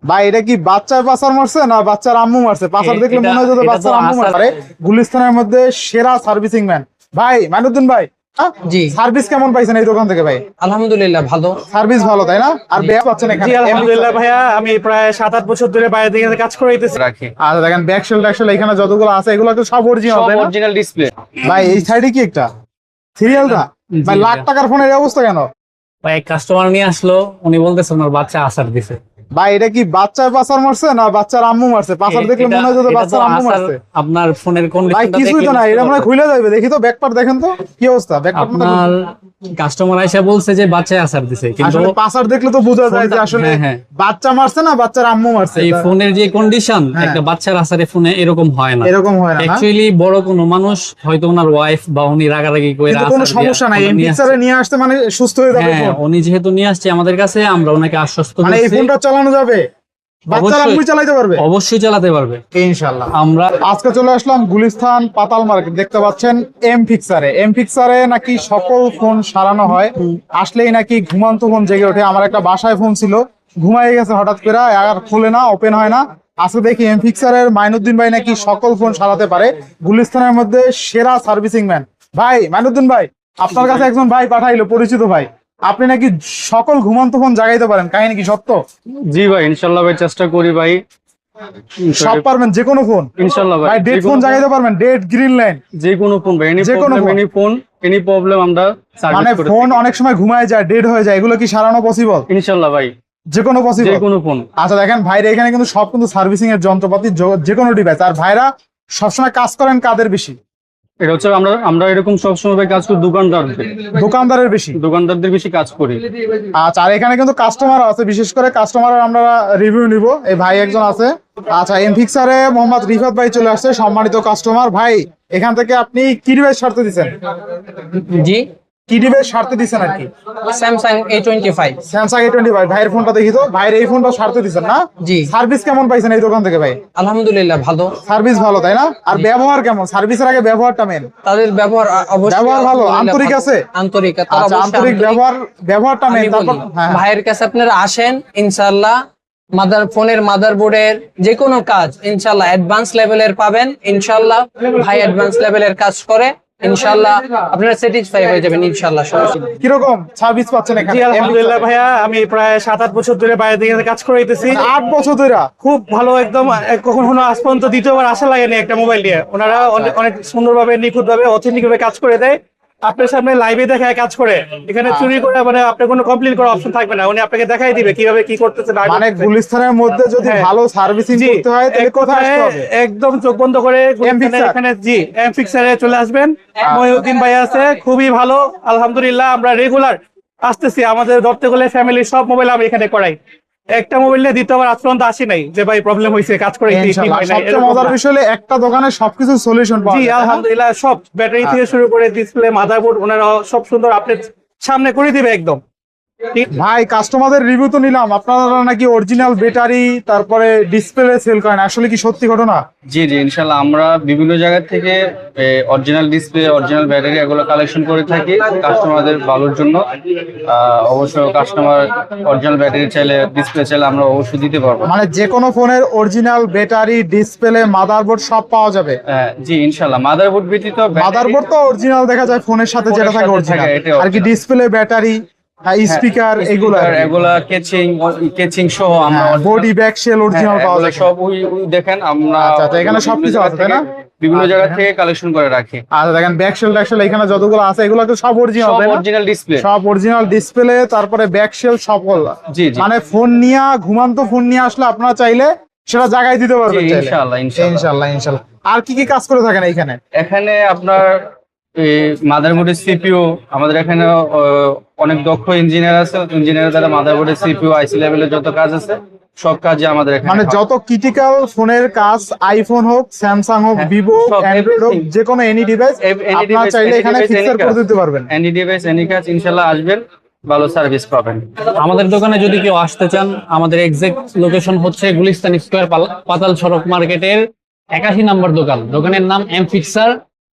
ভাই এটা কি বাচ্চার পাচার মারছে না বাচ্চার আম্মু মারছে? পাচার দেখলে মনে হয় যে বাচ্চার আম্মু মারছে। গুলিস্তানের মধ্যে সেরা সার্ভিসিং ম্যান ভাই মাইনুদ্দিন ভাই। জি, সার্ভিস কেমন পাইছেন এই দোকান থেকে ভাই? আলহামদুলিল্লাহ ভালো। সার্ভিস ভালো তাই না? আর ব্যাগ পাচ্ছেন এখানে? জি আলহামদুলিল্লাহ ভাইয়া, আমি প্রায় 7-8 বছর ধরে বাইরে থেকে কাজ করে রাখি। আচ্ছা দেখেন ব্যাগ শেল ট্যাক্সেল এখানে যতগুলো আছে এগুলো তো সব অরিজিনাল তাই না? Original display. ভাই এই সাইডে কি একটা সিরিয়ালটা ভাই লাখ টাকার ফোনের এই অবস্থা কেন? ভাই এক কাস্টমার নিয়ে আসলো, উনি বলতেছে ওনার বাচ্চা আসার দিছে। ভাই এটা কি বাচ্চার পাচার মারছে না বাচ্চার আম্মু মারছে? পাচার দেখলে মনে হয় যে বাচ্চার আম্মু মারছে। আপনার ফোনের ভাই কন্ডিশনটা কিছুই তো না, এটা মনে হয় খুলে যাবে। দেখি তো ব্যাকপার্ট দেখেন তো কি অবস্থা ব্যাকপার্ট। আপনার কাস্টমার আইসা বলছে যে বাচ্চা আসার দিছে, কিন্তু আসলে পাচার দেখলে তো বোঝা যায় যে আসলে হ্যাঁ। বাচ্চা মারছে না বাচ্চার আম্মু মারছে। এই ফোনের যে কন্ডিশন, একটা বাচ্চার আসারে ফোনে এরকম হয় না। এরকম হয় না। অ্যাকচুয়ালি বড় কোনো মানুষ হয়তো ওনার ওয়াইফ বা উনি রাগারাগি করে কিন্তু কোনো সমস্যা নাই, এমপিক্সারে নিয়ে আসতে মানে সুস্থ হয়ে যাবে। হ্যাঁ, উনি যেহেতু নিয়ে আসছে আমাদের কাছে, আমরা ওনাকে আশ্বস্ত মানে এই করছি ফোনটা চালানো যাবে, বাচ্চারা আম্মু চালাতে পারবে অবশ্যই চালাতে পারবে ইনশাআল্লাহ। আমরা আজকে চলে আসলাম গুলিস্তান পাতাল মার্কেট। দেখতে পাচ্ছেন এমফিক্সারে নাকি সকল ফোন সারানো হয়, আসলেই নাকি ঘুমান্ত ফোন জেগে ওঠে। আমার একটা বাসায় ফোন ছিল, ঘুমাই গেছে হঠাৎ করে, আর খুলে না, ওপেন হয় না। আজকে দেখি এমফিক্সারের মাইনুদ্দিন ভাই নাকি সকল ফোন সারাতে পারে। গুলিস্তানের মধ্যে সেরা সার্ভিসিং ম্যান ভাই মাইনুদ্দিন ভাই। আপনার কাছে একজন ভাই পাঠাইলো, পরিচিত ভাই, আপনি নাকি সকল ঘুমান্ত ফোন জাগাইতে পারেন, কাহিনী কি সত্য? জি ভাই, ইনশাল্লাহ ভাই, চেষ্টা করি ভাই। সব পারবেন, যে কোনো ফোন ইনশাল্লাহ ভাই। ডেড ফোন জাগাইতে পারবেন, ডেড গ্রিন লাইন যে কোনো ফোন ভাই, এনি প্রবলেম আমরা মানে ফোন অনেক সময় ঘুমায় যায়, ডেড হয়ে যায়, এগুলো কি সারানো পসিবল? ইনশাল্লাহ ভাই, যে কোনো পসিবল, যে কোনো ফোন। আচ্ছা দেখেন ভাইরা এখানে কিন্তু সব কিন্তু সার্ভিসিং এর যন্ত্রপাতি, যে কোনো ডিভাইস। আর ভাইরা সবসময় কাজ করেন কাদের বেশি? এটা হচ্ছে আমরা এরকম সবসময় ভাই কাজ করি দোকানদারের বেশি, দোকানদারদের বেশি কাজ করি। আচ্ছা আর এখানে কিন্তু কাস্টমার আছে, বিশেষ করে কাস্টমারের আমরা রিভিউ নিব। এই ভাই একজন আছে। আচ্ছা এমফিক্সারে মোহাম্মদ রিফাত ভাই চলে আসছে, সম্মানিত কাস্টমার। ভাই এখান থেকে আপনি কি ডিভাইস সারতে দিচ্ছেন? জি, কি ডিভাইস সারতে দিচ্ছেন আর কি? Samsung A25। স্যামসাং A25 ভাইয়ের ফোনটা দেখি তো। ভাইয়ের এই ফোনটা সারতে দিচ্ছেন না? জি, সার্ভিস কেমন পাইছেন এই দোকান থেকে ভাই? আলহামদুলিল্লাহ ভালো। সার্ভিস ভালো তাই না? আর ব্যবহার কেমন? সার্ভিসের আগে ব্যবহারটা মেন। তাদের ব্যবহার অবশ্যই ব্যবহার ভালো, আন্তরিক আছে? আন্তরিক, আচ্ছা আন্তরিক ব্যবহারটা মেন। তারপর ভাইয়ের কাছে আপনারা আসেন, ইনশাআল্লাহ ফোনের মাদারবোর্ডের যে কোনো কাজ ইনশাআল্লাহ অ্যাডভান্স লেভেলের পাবেন। ইনশাআল্লাহ ভাই অ্যাডভান্স লেভেলের কাজ করে, ইনশাআল্লাহ আপনারা স্যাটিসফাই হয়ে যাবেন ইনশাআল্লাহ। কিরকম সার্ভিস পাচ্ছেন এখানে? জি আলহামদুলিল্লাহ ভাইয়া, আমি প্রায় 7-8 বছর ধরে বাইরে থেকে কাজ করে দিতেছি। 8 বছর ধরে খুব ভালো, একদম কখনো আজ পর্যন্ত দ্বিতীয়বার আশা লাগেনি একটা মোবাইল দিয়ে। ওনারা অনেক সুন্দরভাবে, নিখুঁতভাবে, অথেন্টিক ভাবে কাজ করে দেয়। আপনার সামনে লাইভে দেখায় কাজ করে, এখানে চুরি করে মানে আপনার কোনো কমপ্লেইন করার অপশন থাকবে না। উনি আপনাকে দেখাই দিবে কিভাবে কি করতেছে। মানে গুলিস্তানের মধ্যে যদি ভালো সার্ভিসিং করতে হয় তাহলে কোথায় আসতে হবে? একদম চোখ বন্ধ করে এখানে জি এমফিক্সারে চলে আসবেন। মহিউদ্দিন ভাই আছে, খুবই ভালো আলহামদুলিল্লাহ। আমরা রেগুলার আসতেছি, আমাদের ধরতে গেলে ফ্যামিলির সব মোবাইল আমি এখানে করাই। একটা মোবাইল নিয়ে দ্বিতীয়বার আজ পর্যন্ত আসি নাই যে ভাই প্রবলেম হয়েছে, কাজ করে সবচেয়ে মজার বিষয় হলো একটা দোকানে সবকিছু সলিউশন পাওয়া যায়। জি আলহামদুলিল্লাহ, সব ব্যাটারি থেকে শুরু করে ডিসপ্লে, মাদারবোর্ড ওনারা সব সুন্দর আপনার সামনে করে দিবে একদম। ভাই কাস্টমারদের রিভিউ তো নিলাম, আপনারা নাকি অরিজিনাল ব্যাটারি তারপরে ডিসপ্লে সেল করেন, আসলে কি সত্যি ঘটনা? জি জি, ইনশাল্লাহ আমরা বিভিন্ন জায়গা থেকে অরিজিনাল ডিসপ্লে, অরিজিনাল ব্যাটারি এগুলো কালেকশন করে থাকি কাস্টমারদের ভালোর জন্য। অবশ্য কাস্টমার অরিজিনাল ব্যাটারি চাইলে, ডিসপ্লে চাইলে আমরা অবশ্যই দিতে পারবো। মানে যে কোনো ফোনের অরিজিনাল ব্যাটারি, ডিসপ্লে, মাদারবোর্ড সব পাওয়া যাবে? জি ইনশাল্লাহ, মাদারবোর্ড ব্যতীত। মাদারবোর্ড তো অরিজিনাল দেখা যায় ফোনের সাথে যেটা থাকে অরিজিনাল, আর কি ডিসপ্লে, ব্যাটারি, স্পিকার এগুলা কেচিং সহ আমরা বডি ব্যাক শেল অরিজিনাল পাওয়া যায় সব। ওই দেখেন আমরা আচ্ছা এখানে সবকিছু আছে তাই না? বিভিন্ন জায়গা থেকে কালেকশন করে রাখি। আচ্ছা দেখেন ব্যাক শেল এখানে যতগুলো আছে এগুলো তো সব অরিজিনাল তাই না? অরিজিনাল ডিসপ্লে, সব অরিজিনাল ডিসপ্লে, তারপরে ব্যাক শেল সকল। জি জি, মানে ফোন নিয়ে, ঘুমান্ত ফোন নিয়ে আসলে আপনারা চাইলে সেটা জায়গায় দিতে পারবেন ইনশাআল্লাহ ইনশাআল্লাহ ইনশাআল্লাহ। আর কি কি কাজ করে থাকেন এইখানে? এখানে আপনার মাদারবোর্ডের সিপিইউ, আমাদের এখানে অনেক দক্ষ ইঞ্জিনিয়ার আছে, ইঞ্জিনিয়ার দ্বারা মাদারবোর্ডের সিপিইউ, আইসি লেভেলের যত কাজ আছে সব কাজই আমাদের এখানে। মানে যত ক্রিটিক্যাল ফোনের কাজ, আইফোন হোক, স্যামসাং হোক, ভিভো, অ্যান্ড্রয়েড হোক, যে কোনো এনি ডিভাইস আপনারা চাইলে এখানে ফিক্সার করে দিতে পারবেন। এনি ডিভাইস, এনি কাজ, ইনশাআল্লাহ আসবেন, ভালো সার্ভিস পাবেন। আমাদের দোকানে যদি কেউ আসতে চান, আমাদের এক্সাক্ট লোকেশন হচ্ছে গুলিস্তান স্কয়ার, পাতাল সড়ক মার্কেটের 81 নম্বর দোকান। দোকানের নাম এমফিক্সার,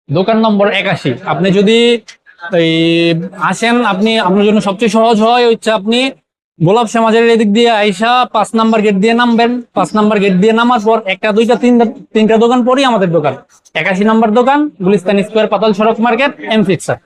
দোকান নম্বর 81। আপনি যদি এই আসেন, আপনার জন্য সবচেয়ে সহজ হয় হচ্ছে আপনি গোলাপ সমাজের এদিক দিয়ে আইসা 5 নাম্বার গেট দিয়ে নামবেন। 5 নাম্বার গেট দিয়ে নামার পর একটা দুইটা তিনটা দোকান পরই আমাদের দোকান। 81 নাম্বার দোকান, গুলিস্তান স্কোয়ার, পাতাল সড়ক মার্কেট, এম ফিক্সার।